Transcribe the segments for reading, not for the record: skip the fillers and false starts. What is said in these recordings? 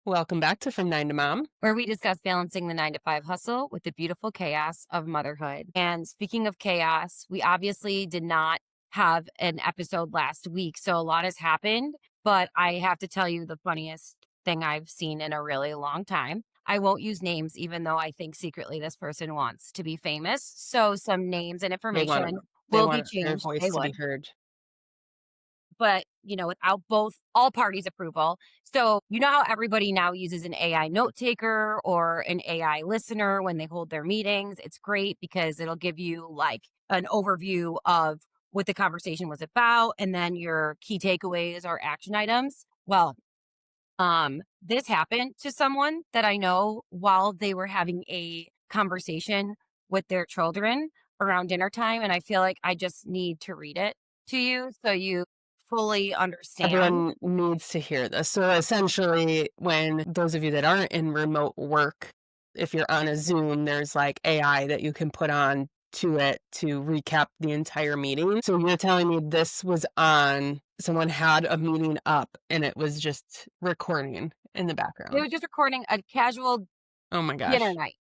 Welcome back to From Nine to Mom. where we discuss balancing the 9 to 5 hustle with the beautiful chaos of motherhood. And speaking of chaos, we obviously did not have an episode last week. So a lot has happened, but I have to tell you the funniest thing I've seen in a really long time. I won't use names, even though I think secretly this person wants to be famous. So some names and They want information they will be want their changed. voice They to be would, heard. but without all parties approval. So you know how everybody now uses an AI note taker or an AI listener when they hold their meetings. It's great because it'll give you like an overview of what the conversation was about and then your key takeaways or action items. Well, this happened to someone that I know while they were having a conversation with their children around dinner time, and I feel like I just need to read it to you so you fully understand. Everyone needs to hear this. So essentially, when those of you that aren't in remote work, if you're on a Zoom, there's like AI that you can put on to it to recap the entire meeting. So you're telling me this was on, someone had a meeting up and it was just recording in the They background. were just recording a casual Oh my dinner gosh. night.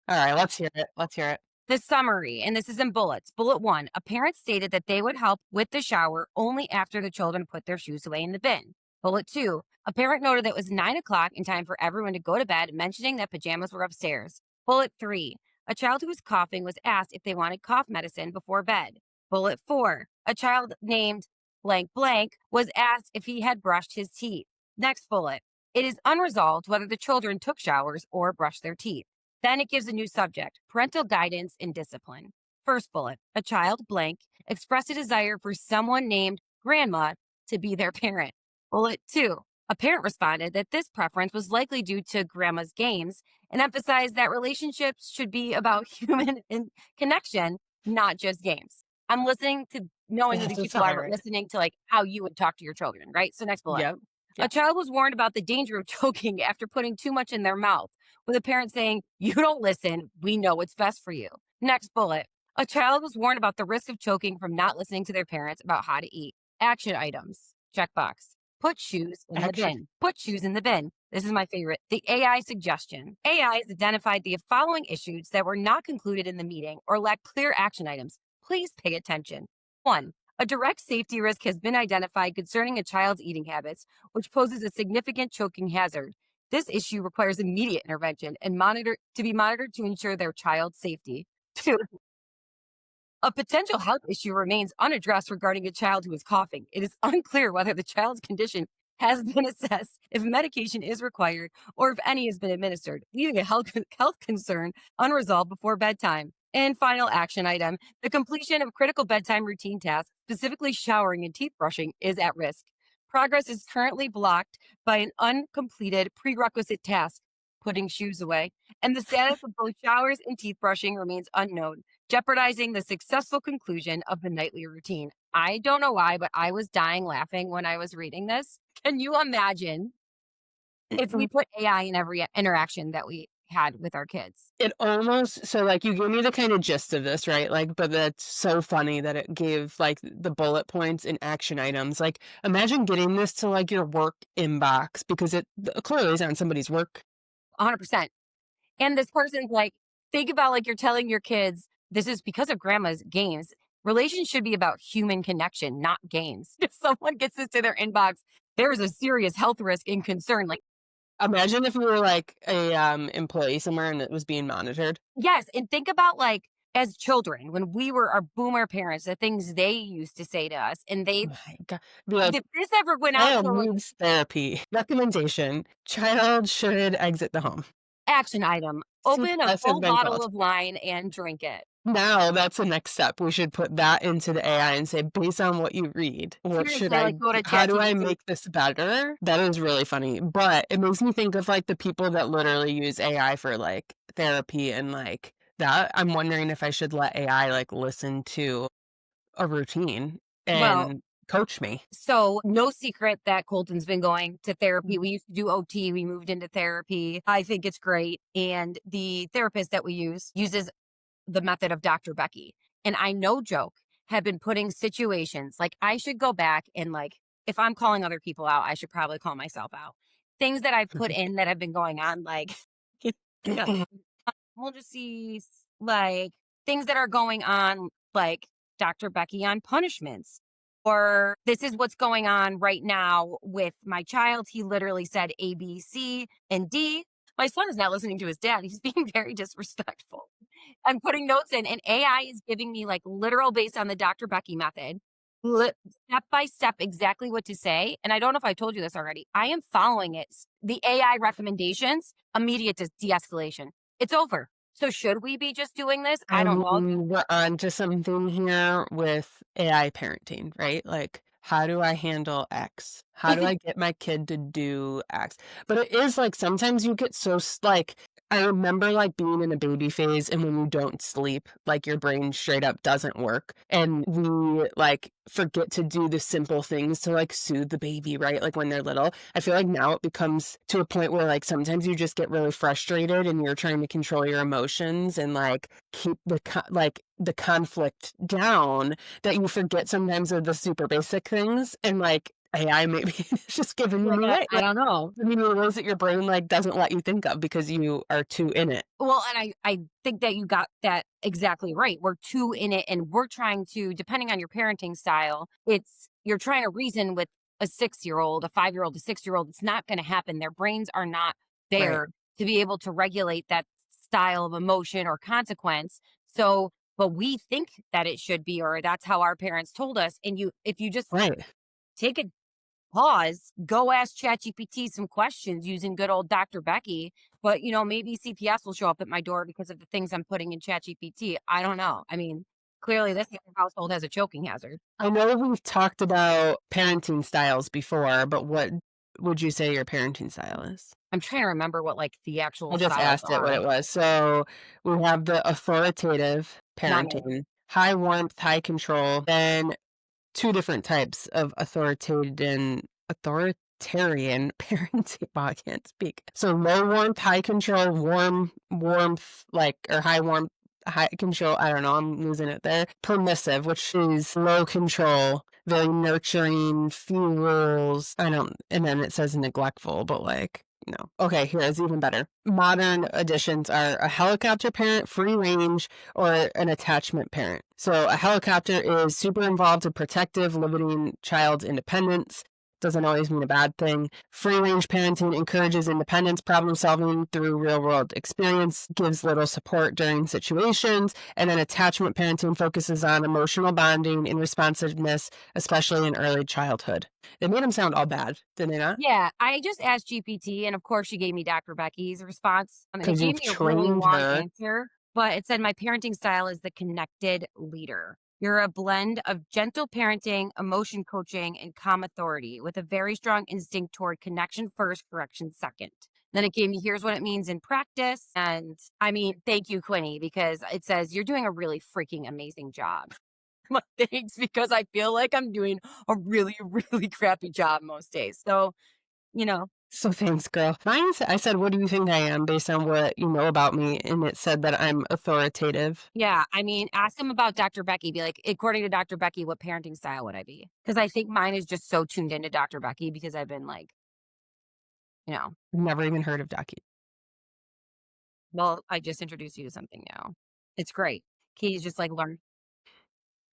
All right, let's hear it. Let's hear it. The summary, and this is in bullets. Bullet one, a parent stated that they would help with the shower only after the children put their shoes away in the bin. Bullet two, a parent noted that it was 9 o'clock and time for everyone to go to bed, mentioning that pajamas were upstairs. Bullet three, a child who was coughing was asked if they wanted cough medicine before bed. Bullet four, a child named blank blank was asked if he had brushed his teeth. Next bullet, it is unresolved whether the children took showers or brushed their teeth. Then it gives a new subject, parental guidance and discipline. First bullet, a child blank expressed a desire for someone named grandma to be their parent. Bullet two, a parent responded that this preference was likely due to grandma's games and emphasized that relationships should be about connection, not just games. I'm listening to knowing who This these is people are, but hilarious. listening to like how you would talk to your children, right? So next bullet. Yep. A Yep. child was warned about the danger of choking after putting too much in their mouth, with a parent saying, "You don't listen. We know what's best for you." Next bullet. A child was warned about the risk of choking from not listening to their parents about how to eat. Action items. Checkbox. Put shoes in the Action. bin. Put shoes in the bin. This is my favorite. The AI suggestion. AI has identified the following issues that were not concluded in the meeting or lack clear action items. Please pay attention. One, a direct safety risk has been identified concerning a child's eating habits, which poses a significant choking hazard. This issue requires immediate intervention and be monitored to ensure their child's safety. Two, a potential health issue remains unaddressed regarding a child who is coughing. It is unclear whether the child's condition has been assessed, if medication is required, or if any has been administered, leaving a health concern unresolved before bedtime. And final action item, the completion of critical bedtime routine tasks, specifically showering and teeth brushing, is at risk. Progress is currently blocked by an uncompleted prerequisite task, putting shoes away, and the status of both showers and teeth brushing remains unknown, jeopardizing the successful conclusion of the nightly routine. I don't know why, but I was dying laughing when I was reading this. Can you imagine if we put AI in every interaction that we had with our kids? It almost, so, like, you gave me the kinda gist of this, right? Like, but that's so funny that it gave, like, the bullet points and action items. Like, imagine getting this to, like, your work inbox because it clearly is on somebody's work. 100%. And this person's like, think about like you're telling your kids, this is because of grandma's games. Relations should be about human connection, not games. If someone gets this to their inbox, there's a serious health risk and concern. Like, Imagine if we were, like, a, employee somewhere and it was being monitored. yes. And think about like as children, when we were our boomer parents, the things they used to say to us. And Oh my god. Be like, if this ever went out "Child to like needs therapy." Recommendation: child should exit the home. action item, Since open a us has full been bottle called. of wine and drink it. Now that's the next step. We should put that into the AI and say, based on what you read, what should Seriously, I like go to how do I ChatGPT. make this better? That is really funny. But it makes me think of like the people that literally use AI for like therapy and like that. I'm wondering if I should let AI like listen to a routine Well, and coach me. so, no secret that Colton's been going to therapy. Mm. We used to do OT, we moved into therapy. I think it's great. And the therapist that we uses the method of Dr. Becky. And I no joke have been putting situations like I should go back and like if I'm calling other people out, I should probably call myself out. things that I've put in that have been going on, like, yeah, we'll just see, like, things that are going on, like Dr. Becky on punishments, or this is what's going on right now with my child. He literally said A, B, C, and D. My son is not listening to his dad. He's being very disrespectful. I'm putting notes in, and AI is giving me like literal based on the Dr. Becky method, step by step, exactly what to say. And I don't know if I told you this already. I am following it. The AI recommendations, immediate de escalation. It's over. So should we be just doing this? I I don't know. mean, we're on to something here with AI parenting, right? Like, how do I handle X? How do I get my kid to do X? But it is like sometimes you get so like I remember like being in a baby phase and when you don't sleep, like your brain straight up doesn't work. And we like forget to do the simple things to like soothe the baby, right? Like when they're little. I feel like now it becomes to a point where like sometimes you just get really frustrated and you're trying to control your emotions and like keep the like the conflict down that you forget sometimes of the super basic things and like AI maybe is just giving you Like, new way I like don't know. I mean the ways that your brain like doesn't let you think of because you are too in it. Well, and I think that you got that exactly right. We're too in it and we're trying to, depending on your parenting style, it's you're trying to reason with a 6-year old, a 5-year old, a 6-year old. It's not going to happen. Their brains are not Right. there to be able to regulate that style of emotion or consequence. So, but we think that it should be, or that's how our parents told us. And if you just Right. take a pause, go ask ChatGPT some questions using good old Dr. Becky. But, maybe CPS will show up at my door because of the things I'm putting in ChatGPT. I don't know. I mean, clearly this household has a choking hazard. I know we've talked about parenting styles before, but what would you say your parenting style is? I'm trying to remember what like the actual I just styles asked it what are. it was. So we have the authoritative Not me. parenting, high warmth, high control, then two different types of authoritarian parenting. Wow, I can't speak. So low warmth, high control, warmth, like or high warmth, high control. I don't know. I'm losing it there. Permissive, which is low control, very nurturing, few rules. I don't. And then it says neglectful, but like. No. Okay, here is even better. Modern additions are a helicopter parent, free range, or an attachment parent. So a helicopter is super involved and protective, limiting child's independence. Doesn't always mean a bad thing. Free range parenting encourages independence, problem solving through real world experience, gives little support during situations. And then attachment parenting focuses on emotional bonding and responsiveness, especially in early childhood. They made them sound all bad, did they not? Yeah, I just asked GPT, and of course, she gave me Dr. Becky's response. And it Because gave you've me a really trained long her. answer, but it said, my parenting style is the connected leader. You're a blend of gentle parenting, emotion coaching, and calm authority with a very strong instinct toward connection first, correction second. Then it gave me, here's what it means in practice. And I mean, thank you, Quinny, because it says, you're doing a really freaking amazing job. My thanks, because I feel like I'm doing a really, really crappy job most days. So, you know, So thanks, girl. I said, what do you think I am based on what you know about me? And it said that I'm authoritative. yeah, I mean, ask him about Dr. Becky. Be like, according to Dr. Becky, what parenting style would I be? Because I think mine is just so tuned into Dr. Becky because I've been like, you know, Never even heard of Ducky. well, I just introduced you to something new. It's great. He's just like, learn.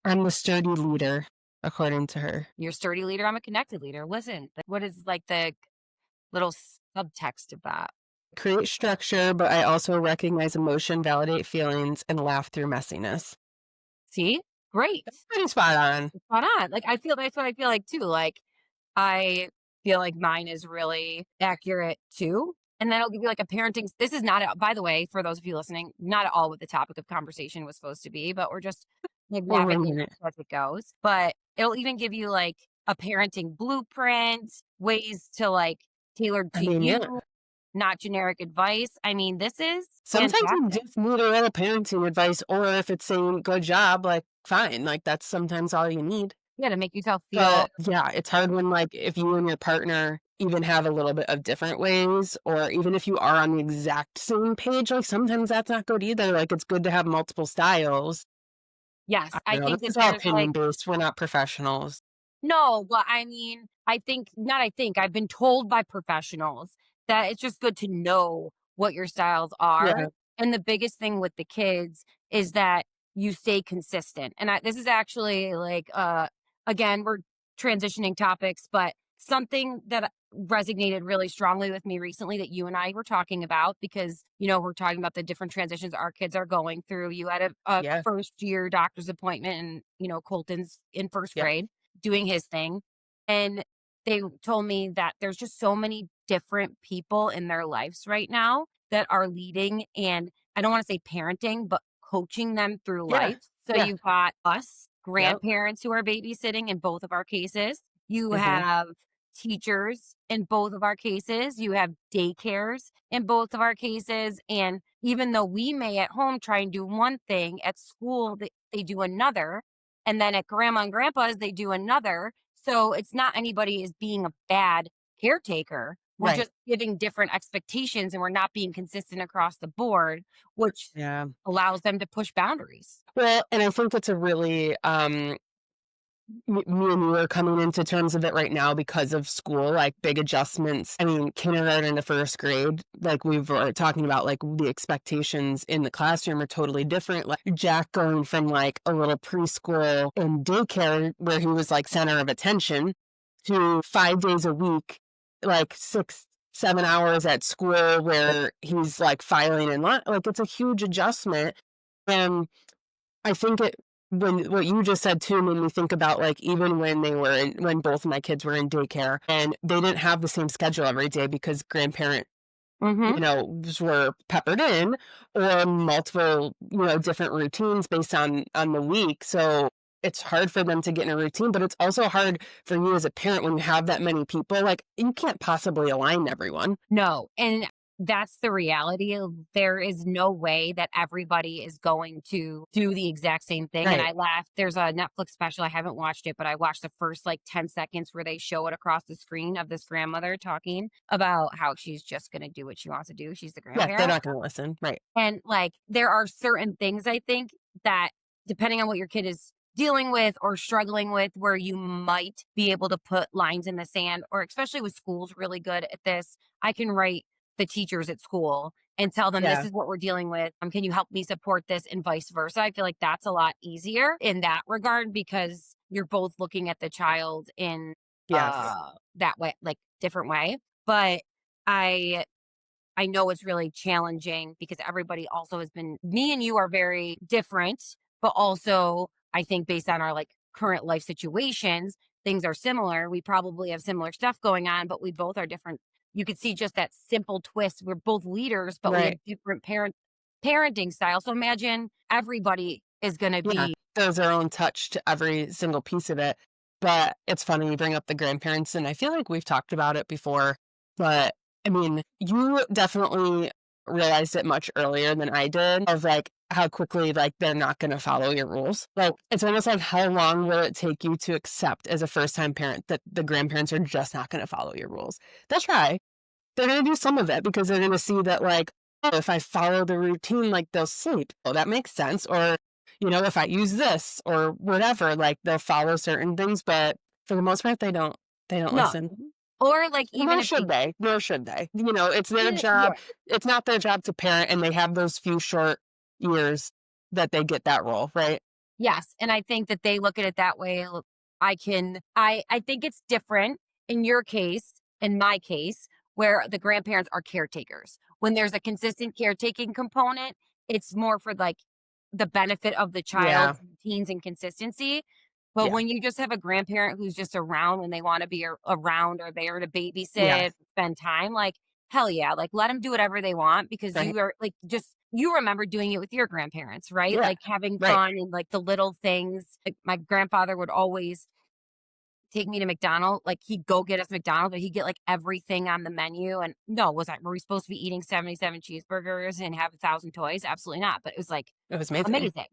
I'm the sturdy leader, according to her. You're a sturdy leader. I'm a connected leader. Listen, what is like the little subtext of that? Create structure, but I also recognize emotion, validate feelings, and laugh through messiness. See? Great. Pretty spot on. Spot on. Like, I feel that's what I feel like too. Like, I feel like mine is really accurate too. And then I'll give you like a parenting. This is not, by the way, for those of you listening, not at all what the topic of conversation was supposed to be, but we're just like We're winging navigating it. as it goes. But it'll even give you like a parenting blueprint, ways to like tailored I to mean, yeah. you, not generic advice. I mean, this is Sometimes you fantastic. just need a little parenting advice, or if it's saying good job, like fine. Like that's sometimes all you need. Yeah, to make yourself feel, But yeah, it's hard when like if you and your partner even have a little bit of different ways, or even if you are on the exact same page, like sometimes that's not good either. Like it's good to have multiple styles. yes, I I don't know. think This that is all there's like, opinion based. We're not professionals. no, but I mean, I think not I think, I've been told by professionals that it's just good to know what your styles are, Yeah, and the biggest thing with the kids is that you stay consistent, and this is actually, like, again, we're transitioning topics, but something that resonated really strongly with me recently that you and I were talking about because, we're talking about the different transitions our kids are going through. You had a yeah, first year doctor's appointment and, Colton's in first yep, grade doing his thing. And they told me that there's just so many different people in their lives right now that are leading and I don't want to say parenting, but coaching them through yeah, life. So yeah, you've got us, yep, grandparents who are babysitting in both of our cases. You mhm, have teachers in both of our cases. You have daycares in both of our cases. And even though we may at home try and do one thing, at school they do another. And then at grandma and grandpa's, they do another. So it's not anybody is being a bad caretaker. We're right, just giving different expectations and we're not being consistent across the board, which yeah. allows them to push boundaries. Well, and I think it's a really, me and you are coming into terms of it right now because of school, like big adjustments. I mean, kindergarten to first grade, like we were talking about, like the expectations in the classroom are totally different. Like Jack going from like a little preschool and daycare where he was like center of attention to 5 days a week, like 6, 7 hours at school where he's like filing in line. Like it's a huge adjustment. And I think it when what you just said too made me think about, like, even when both of my kids were in daycare and they didn't have the same schedule every day because grandparent, Hmm. were peppered in or multiple, different routines based on the week. So it's hard for them to get in a routine, but it's also hard for you as a parent when you have that many people. Like, you can't possibly align everyone. No, and that's the reality of there is no way that everybody is going to do the exact same thing, and Right. I laughed. There's a Netflix special, I haven't watched it, but I watched the first, like, 10 seconds where they show it across the screen of this grandmother talking about how she's just gonna do what she wants to do, she's the Yeah, they're grandparent, not gonna listen. Right. and, like, there are certain things I think that depending on what your kid is dealing with or struggling with, where you might be able to put lines in the sand, or especially with schools really good at this, I can write the teachers at school and tell them, "This Yeah. is what we're dealing with. Can you help me support this?" and vice versa. I feel like that's a lot easier in that regard because you're both looking at the child in, Yes. that way, like, different way. But I I know it's really challenging because everybody also has been me and you are very different, but also I think based on our like current life situations, things are similar. We probably have similar stuff going on, but we both are different. You could see just that simple twist. We're both leaders, but we have Right. different parenting styles. So imagine everybody is going to Yeah, be there's their own touch to every single piece of it, but it's funny you bring up the grandparents, and I feel like we've talked about it before, but, I mean, you definitely realized it much earlier than I did of, like, how quickly, like, they're not gonna follow your rules. Like, it's almost like how long will it take you to accept as a first-time parent that the grandparents are just not gonna follow your rules? They'll try, they're gonna do some of it because they're gonna see that, like, "Oh, if I follow the routine, like, they'll sleep. Oh, that makes sense." Or, if I use this or whatever, like, they'll follow certain things, but for the most part, they don't no. listen. Or like even Nor if they should they, nor should they. It's their yeah. job it's not their job to parent, and they have those few short years that they get that role, right? Yes, and I think that they look at it that way. Look, I think it's different in your case, in my case, where the grandparents are caretakers. When there's a consistent caretaking component, it's more for like the benefit of the Yeah, child's routines and consistency. But yeah, when you just have a grandparent who's just around when they want to be around or there to yeah, babysit, spend time, like hell yeah, like let them do whatever they want because right. you are like just you remember doing it with your grandparents, right? Yeah, Like having right. fun and like the little things. Like my grandfather would always take me to McDonald's. Like he'd go get us McDonald's, but he'd get like everything on the menu. And no, were we supposed to be eating 77 cheeseburgers and have 1,000 toys? Absolutely not. But it was like It was amazing. amazing.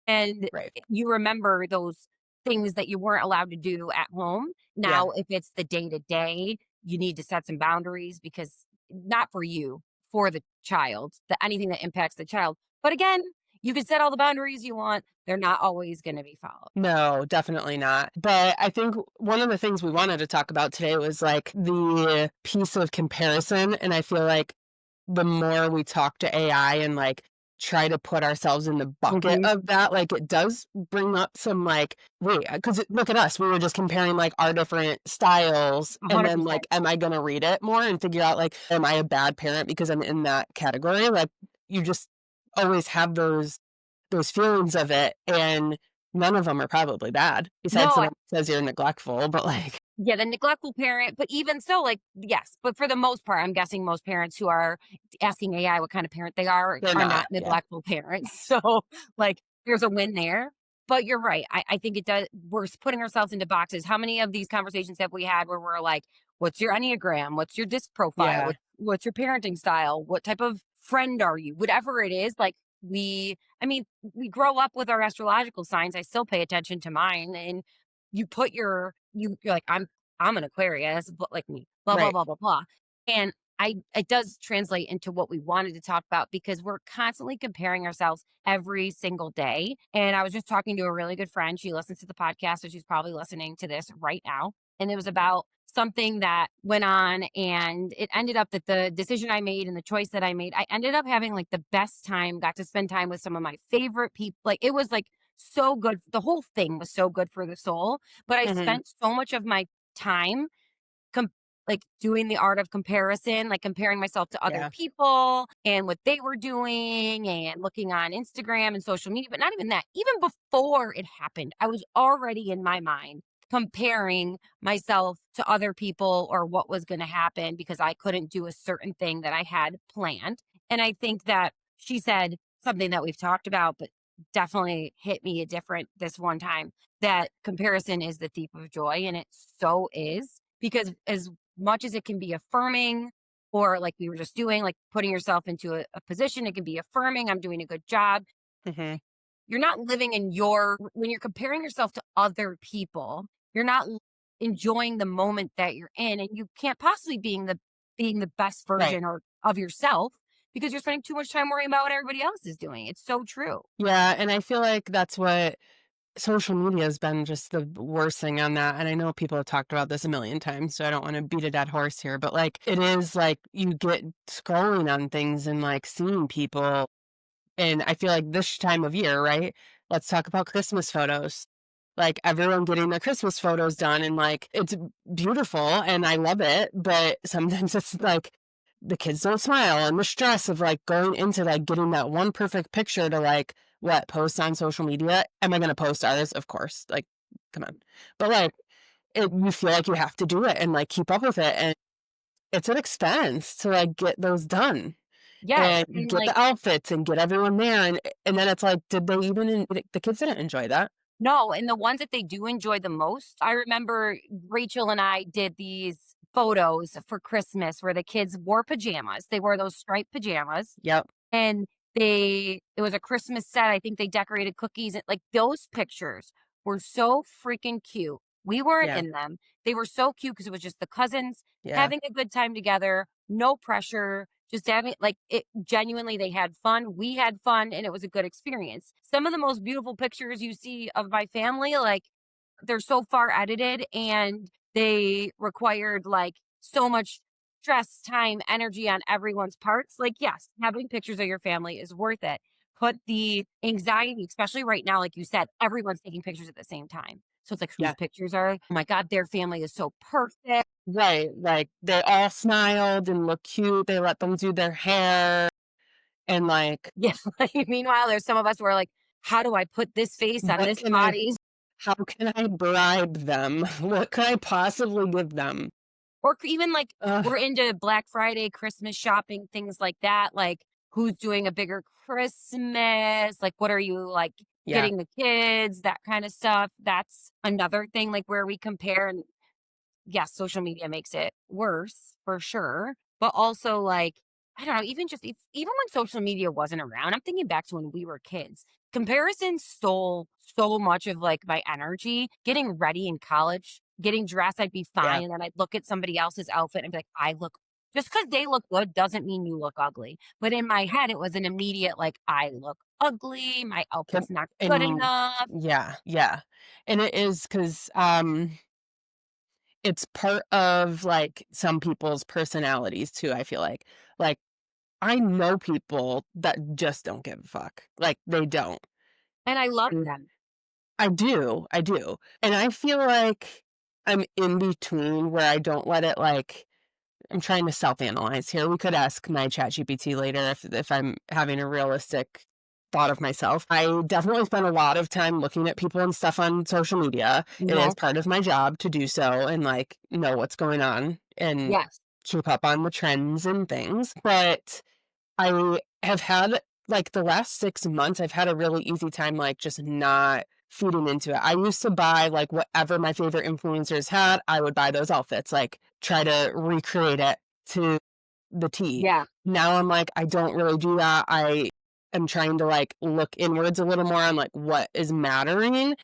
And Right. you remember those things that you weren't allowed to do at home. Yeah, Now, if it's the day to day, you need to set some boundaries because not for you, for the child, anything that impacts the child. But again, You can set all the boundaries you want. They're not always going to be followed. No, definitely not. But I think one of the things we wanted to talk about today was like the piece of comparison. And I feel like the more we talk to AI and like try to put ourselves in the bucket Hmm. of that, like it does bring up some like, wait, because look at us, we were just comparing like our different styles. And then 100%. like, am I going to read it more and figure out like, am I a bad parent because I'm in that category? Like, you just always have those feelings of it. And none of them are probably bad, besides the No, one that says you're neglectful, but like, yeah, the neglectful parent, but even so, like, yes, but for the most part, I'm guessing most parents who are asking AI what kind of parent they they're are not. not Yeah. neglectful parents. So, like, there's a win there. But you're right. I think it does. We're putting ourselves into boxes. How many of these conversations have we had where we're like, what's your Enneagram? What's your disc profile? Yeah. What's your parenting style? What type of friend are you? Whatever it is, like, I mean, we grow up with our astrological signs. I still pay attention to mine. And you put you're like, I'm an Aquarius, but like me, blah, blah, Right. blah, blah, blah. And it does translate into what we wanted to talk about because we're constantly comparing ourselves every single day. And I was just talking to a really good friend. She listens to the podcast, so she's probably listening to this right now. And it was about something that went on. And it ended up that the decision I made and the choice that I made, I ended up having like the best time, got to spend time with some of my favorite people. Like it was like so good. The whole thing was so good for the soul. But I Mhm. spent so much of my time com- like doing the art of comparison, like comparing myself to other Yeah. people and what they were doing and looking on Instagram and social media, but not even that. Even before it happened, I was already in my mind comparing myself to other people or what was going to happen because I couldn't do a certain thing that I had planned. And I think that she said something that we've talked about, but definitely hit me a different this one time, that comparison is the thief of joy. And it so is, because as much as it can be affirming, or like we were just doing, like putting yourself into a position, it can be affirming, I'm doing a good job. Mhm. You're not living in when you're comparing yourself to other people, you're not enjoying the moment that you're in. And you can't possibly being the best Right. version or of yourself because you're spending too much time worrying about what everybody else is doing. It's so true. Yeah, and I feel like that's what social media has been just the worst thing on that, and I know people have talked about this a million times, so I don't wanna beat a dead horse here, but, like, it is, like, you get scrolling on things and, like, seeing people, and I feel like this time of year, right? Let's talk about Christmas photos. Like, everyone getting their Christmas photos done, and, like, it's beautiful, and I love it, but sometimes it's, like, the kids don't smile, and the stress of, like, going into, like, getting that one perfect picture to, like, what, post on social media? Am I gonna post ours? Of course, like, come on. But, like, you feel like you have to do it and, like, keep up with it, and it's an expense to, like, get those done Yes. and And get like, the outfits and get everyone there, and then it's like, did they even the kids didn't enjoy that. no, and the ones that they do enjoy the most, I remember Rachel and I did these photos for Christmas where the kids wore pajamas. They wore those striped pajamas, Yep. and it was a Christmas set. I think they decorated cookies, and like those pictures were so freaking cute. We weren't Yeah. in them. They were so cute because it was just the cousins Yeah. having a good time together, no pressure, just having like it genuinely, they had fun. We had fun, and it was a good experience. Some of the most beautiful pictures you see of my family, like they're so far edited and they required like so much stress, time, energy on everyone's parts. Like, yes, having pictures of your family is worth it. Put the anxiety, especially right now, like you said, everyone's taking pictures at the same time. So it's like, whose Yeah. pictures are, oh my God, their family is so perfect. Right, like, they all smiled and looked cute, they let them do their hair, and, like, Yeah. Meanwhile, there's some of us who are like, how do I put this face on what this can I body? how can I bribe them? What could I possibly give them? Or even like Ugh, we're into Black Friday, Christmas shopping, things like that. Like who's doing a bigger Christmas? Like what are you like yeah, getting the kids? That kind of stuff. That's another thing like where we compare. And yes, social media makes it worse for sure. But also like, I don't know, even just even when social media wasn't around, I'm thinking back to when we were kids. Comparison stole so much of like my energy. Getting ready in college, getting dressed, I'd be yeah, fine. And then I'd look at somebody else's outfit and be like, I look Just because they look good doesn't mean you look ugly. But in my head, it was an immediate, like, I look ugly, my Yep, outfit's not good and enough. yeah, yeah, and it is because it's part of, like, some people's personalities too, I feel like. Like, I know people that just don't give a fuck, like, they don't, And I love and them. I do, and I feel like I'm in between where I don't let it, like I'm trying to self-analyze here. We could ask my ChatGPT later if I'm having a realistic thought of myself. I definitely spend a lot of time looking at people and stuff on social media. It is No. part of my job to do so and, like, know what's going on and Yes. keep up on the trends and things, but I have had like, the last 6 months, I've had a really easy time, like, just not feeding into it. I used to buy, like, whatever my favorite influencers had, I would buy those outfits, like, try to recreate it to the T. Yeah. Now I'm like, I don't really do that. I am trying to, like, look inwards a little more on, like, what is mattering,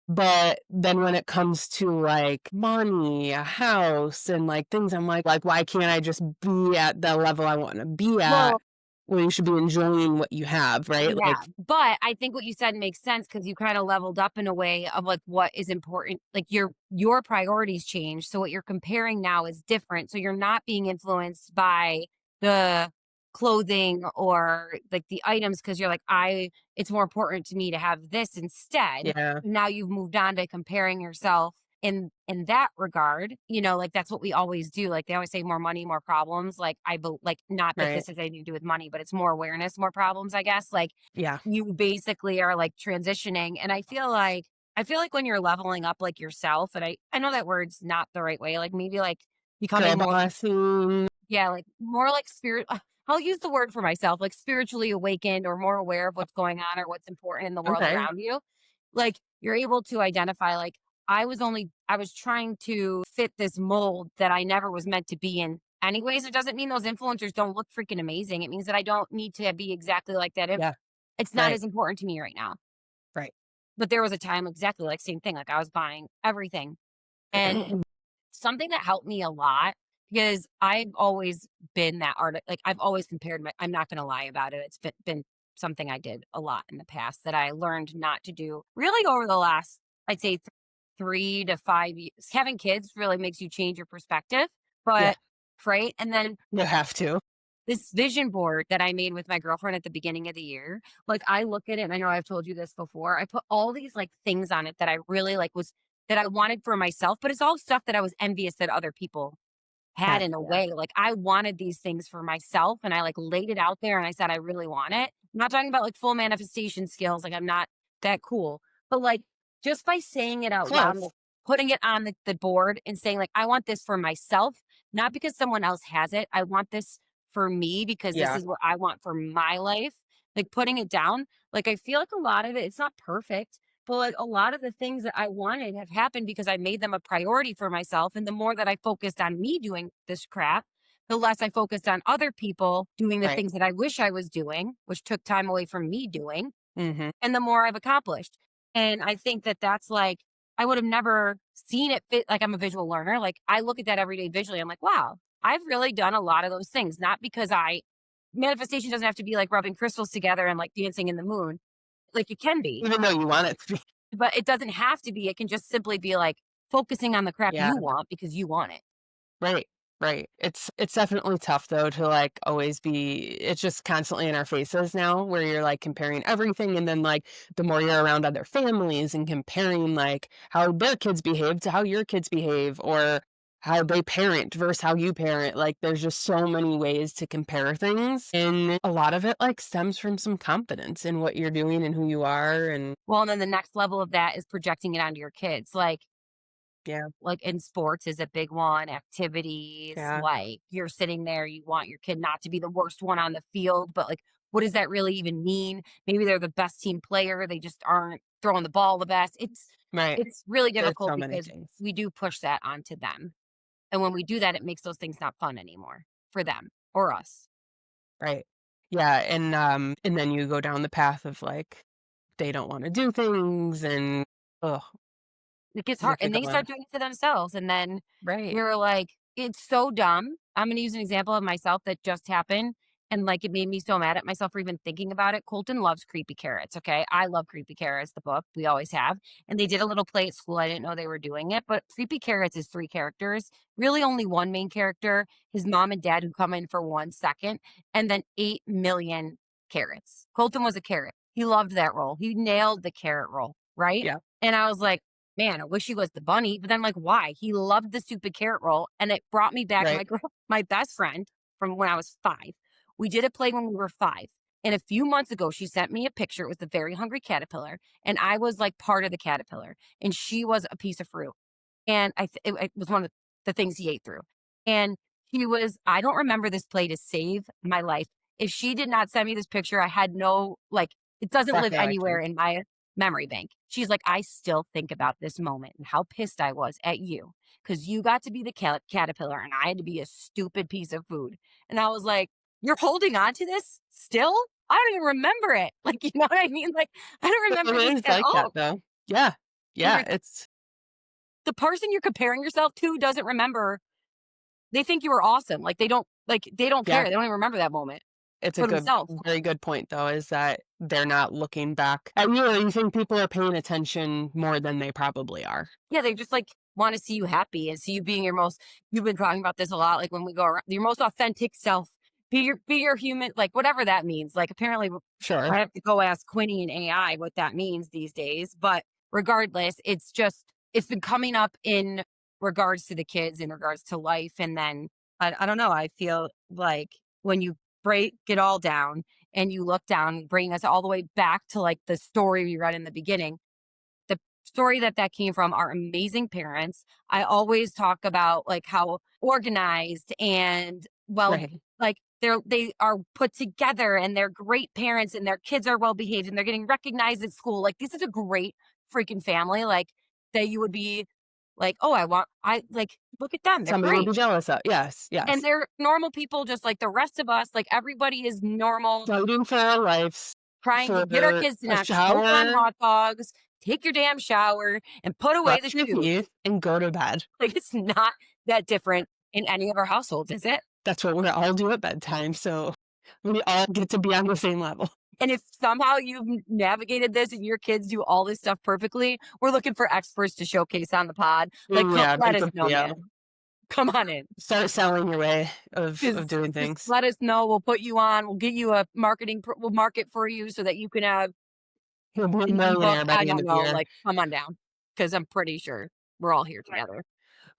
but then when it comes to, like, money, a house, and, like, things, I'm like, "Why can't I just be at the level I wanna be at?" Well, Well, you should be enjoying what you have, right? yeah, Like but I think what you said makes sense because you kinda leveled up in a way of, like, what is important. Like, your priorities change, so what you're comparing now is different, so you're not being influenced by the clothing or, like, the items because 'cause you're like, it's more important to me to have this instead." yeah, Now you've moved on to comparing yourself in that regard, like, that's what we always do. Like, they always say more money, more problems. Like, like, not that right. this has anything to do with money, but it's more awareness, more problems, I guess. Like, Yeah. you basically are, like, transitioning, and I feel like when you're leveling up, like, yourself, and I know that word's not the right way, like, maybe, like, becoming more, Coalescing. yeah, like, more like spirit I'll use the word for myself, like, spiritually awakened or more aware of what's going on or what's important in the world Okay. around you. Like, you're able to identify, like, I was trying to fit this mold that I never was meant to be in anyways. It doesn't mean those influencers don't look freaking amazing. It means that I don't need to be exactly like that. Yeah. It's not Right. as important to me right now. Right. But there was a time exactly like same thing, like, I was buying everything. And something that helped me a lot because I've always been that like, I've always compared I'm not gonna lie about it. It's been something I did a lot in the past that I learned not to do really over the last, I'd say, 3 to 5 years. Having kids really makes you change your perspective, Yeah. but right? And then You have to. this vision board that I made with my girlfriend at the beginning of the year, like, I look at it, and I know I've told you this before. I put all these, like, things on it that I really, like, that I wanted for myself, but it's all stuff that I was envious that other people had Had, in a yeah. way. Like, I wanted these things for myself, and I, like, laid it out there, and I said, "I really want it." I'm not talking about, like, full manifestation skills, like, I'm not that cool, but, like, just by saying it out loud, like, Close. putting it on the board and saying, like, "I want this for myself, not because someone else has it. I want this for me because this Yeah. is what I want for my life." Like, putting it down, like, I feel like a lot of it's not perfect, but, like, a lot of the things that I wanted have happened because I made them a priority for myself, and the more that I focused on me doing this crap, the less I focused on other people doing the Right. things that I wish I was doing, which took time away from me doing, Mhm. and the more I've accomplished. And I think that that's like, I would have never seen it fit. Like, I'm a visual learner. Like, I look at that every day visually. I'm like, wow, I've really done a lot of those things. Not because manifestation doesn't have to be like rubbing crystals together and like dancing in the moon. Like, it can be, Even though you want it to be. but it doesn't have to be. It can just simply be like focusing on the crap Yeah. you want because you want it. Right, right. It's definitely tough though to, like, always be it's just constantly in our faces now where you're, like, comparing everything and then, like, the more you're around other families and comparing, like, how their kids behave to how your kids behave or how they parent versus how you parent, like, there's just so many ways to compare things, and a lot of it, like, stems from some confidence in what you're doing and who you are and Well, and then the next level of that is projecting it onto your kids. yeah, Like, in sports is a big one, activities, yeah, like, you're sitting there, you want your kid not to be the worst one on the field, but, like, what does that really even mean? Maybe they're the best team player, they just aren't throwing the ball the best. right. It's really There's difficult so many because things. we do push that onto them, and when we do that, it makes those things not fun anymore for them or us. Right. Yeah, and then you go down the path of, like, they don't wanna do things and ugh, It gets you hard, could and go they on. start doing it to themselves, and then Right. you're like It's so dumb. I'm gonna use an example of myself that just happened, and, like, it made me so mad at myself for even thinking about it. Colton loves Creepy Carrots, okay? I love Creepy Carrots, the book, we always have, and they did a little play at school, I didn't know they were doing it, but Creepy Carrots is 3 characters, really only 1 main character, his mom and dad who come in for 1 second, and then 8,000,000 carrots. Colton was a carrot. He loved that role. He nailed the carrot role, right? Yeah, And I was like, man, I wish he was the bunny, but then like, why? He loved the stupid carrot roll, and it brought me back my right. girl, my best friend from when I was 5. We did a play when we were 5, and a few months ago, she sent me a picture. It was the very hungry caterpillar, and I was like part of the caterpillar, and she was a piece of fruit. And it was one of the things he ate through. And she was I don't remember this play to save my life. If she did not send me this picture, I had no like, it doesn't live anywhere Recollection. in my memory bank. She's like, "I still think about this moment and how pissed I was at you because you got to be the caterpillar and I had to be a stupid piece of food." And I was like, "You're holding on to this still? I don't even remember it." Like, you know what I mean? Like, I don't remember this It is at like that all. though. Yeah. And Yeah, you're it's the person you're comparing yourself to doesn't remember. They think you were awesome. Like, they don't care. yeah, They don't even remember that moment it's a for good themselves. very good point though, is that they're not looking back at you, or you think people are paying attention more than they probably are. Yeah, they just, like, wanna see you happy and see you being your most you've been talking about this a lot, like, when we go around your most authentic self. Be your human like, whatever that means. Like, apparently, Sure. I have to go ask Quinny and AI what that means these days, but regardless, it's been coming up in regards to the kids, in regards to life, and then I don't know, I feel like when you break it all down and you look down, bring us all the way back to, like, the story we read in the beginning, the story that came from are amazing parents. I always talk about like how organized and well, Right. like they are put together and they're great parents and their kids are well behaved and they're getting recognized at school. Like this is a great freaking family. Like that you would be like, oh, I like look at them. They're Somebody would great. be jealous of. Yes, And yes. they're normal people just like the rest of us. Like everybody is normal, Fighting for our lives, trying to for get our kids to a not choke on shower, hot dogs, take your damn shower, and put away the brush your shoes. teeth, and go to bed. Like, it's not that different in any of our households, is it? That's what we all do at bedtime, so we all get to be on the same level. And if somehow you've navigated this and your kids do all this stuff perfectly, we're looking for experts to showcase on the pod. Like, Yeah, let big us good know, deal. man. Come on in. Start selling your way of Just, doing just things. let us know. We'll put you on. We'll get you a we'll market for you so that you can have You'll be a an ebook. millionaire by I the end don't of the know. year. Like, come on down because I'm pretty sure we're all here Right. together.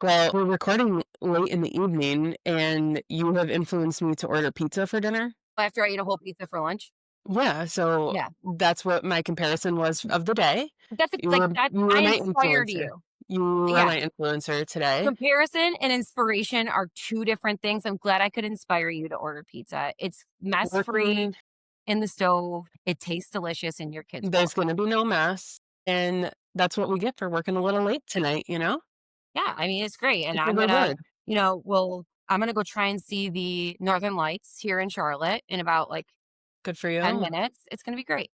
Well, we're recording late in the evening, and you have influenced me to order pizza for dinner. After I eat a whole pizza for lunch. Yeah, so Yeah. that's what my comparison was of the day. That's like that You I were my inspired influencer. you. You were Yeah. my influencer today. Comparison and inspiration are 2 different things. I'm glad I could inspire you to order pizza. It's mess-free Working in the stove. It tastes delicious, and your kids will There's gonna be no mess, and that's what we get for working a little late tonight, you know? yeah, I mean, it's great, and It's a reward. I'm gonna go try and see the Northern Lights here in Charlotte in about, like, Good for 10 you. minutes. It's gonna be great.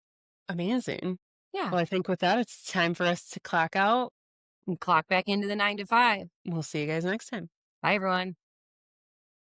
Amazing. Yeah, Well, I think with that, it's time for us to clock out. and clock back into the 9 to 5. We'll see you guys next time. Bye, everyone.